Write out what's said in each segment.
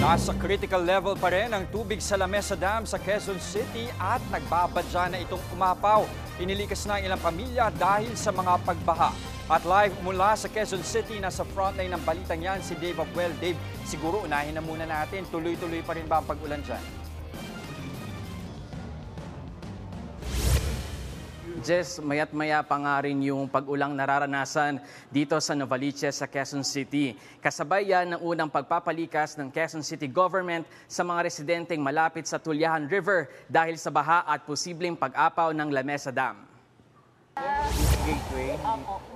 Nasa critical level pa rin ang tubig sa Lamesa Dam sa Quezon City at nagbabadya na itong umapaw. Inilikas na ang ilang pamilya dahil sa mga pagbaha. At live mula sa Quezon City, nasa frontline ng balitang yan si Dave Abuel. Dave, siguro unahin na muna natin. Tuloy-tuloy pa rin ba ang pag-ulan dyan? Jess, mayat maya pa nga rin yung pag-ulang nararanasan dito sa Novaliches sa Quezon City. Kasabay yan ng unang pagpapalikas ng Quezon City Government sa mga residenteng malapit sa Tulyahan River dahil sa baha at posibleng pag-apaw ng Lamesa Dam.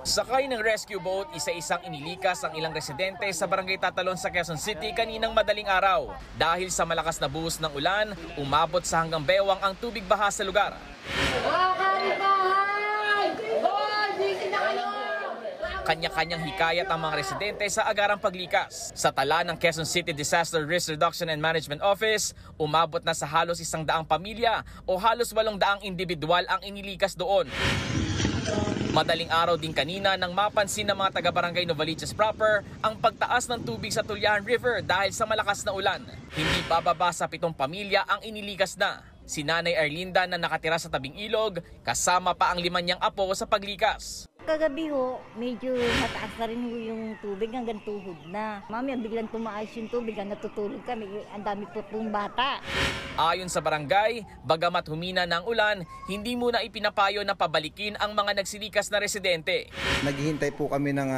Sakay ng rescue boat, isa-isang inilikas ang ilang residente sa Barangay Tatalon sa Quezon City kaninang madaling araw. Dahil sa malakas na buhos ng ulan, umabot sa hanggang bewang ang tubig baha sa lugar. Kanya-kanyang hikayat ang mga residente sa agarang paglikas. Sa tala ng Quezon City Disaster Risk Reduction and Management Office, umabot na sa halos 100 pamilya o halos 800 individual ang inilikas doon. Madaling araw din kanina nang mapansin ng mga taga-barangay Novaliches proper ang pagtaas ng tubig sa Tulyahan River dahil sa malakas na ulan. Hindi bababa sa 7 pamilya ang inilikas na. Si Nanay Arlinda na nakatira sa tabing ilog, kasama pa ang 5 niyang apo sa paglikas. Kagabi ho, medyo mataas na rin ho yung tubig hanggang tuhod na. Mami, biglang tumaas yung tubig, natutulog kami, ang dami po pong bata. Ayon sa barangay, bagamat humina ng ulan, hindi muna ipinapayo na pabalikin ang mga nagsilikas na residente. Naghihintay po kami ng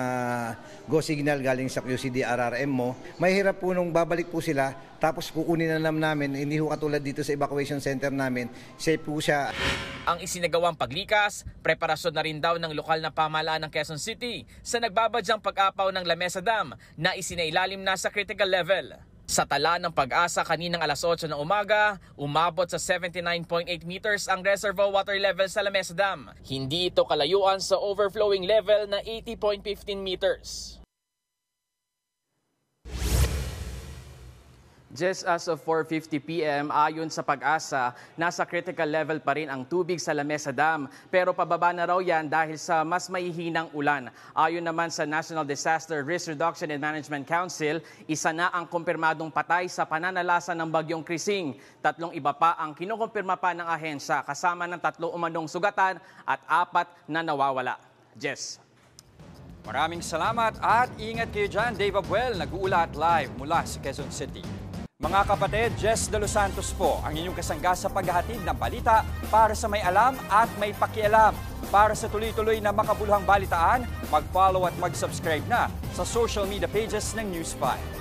go signal galing sa QCD-RRM mo. Mahirap po nung babalik po sila, tapos kukunin na namin, hindi ho katulad dito sa evacuation center namin, safe po siya. Ang isinagawang paglikas, preparasyon na rin daw ng lokal na pamahalaan ng Quezon City sa nagbabadyang pag-apaw ng Lamesa Dam na isinailalim na sa critical level. Sa tala ng Pag-asa kaninang alas 8 ng umaga, umabot sa 79.8 meters ang reservoir water level sa Lamesa Dam. Hindi ito kalayuan sa overflowing level na 80.15 meters. Just as of 4:50 p.m., ayon sa Pag-asa, nasa critical level pa rin ang tubig sa Lamesa Dam. Pero pababa na raw yan dahil sa mas mahihinang ulan. Ayon naman sa National Disaster Risk Reduction and Management Council, isa na ang kumpirmadong patay sa pananalasa ng Bagyong Krising. 3 iba pa ang kinukumpirma pa ng ahensya, kasama ng 3 umanong sugatan at 4 na nawawala. Jess. Maraming salamat at ingat kayo dyan. Dave Abuel, nag-uulat live mula sa Quezon City. Mga kapatid, Jess De Los Santos po ang inyong kasangga sa paghahatid ng balita para sa may alam at may pakialam. Para sa tuloy-tuloy na makabuluhang balitaan, mag-follow at mag-subscribe na sa social media pages ng News 5.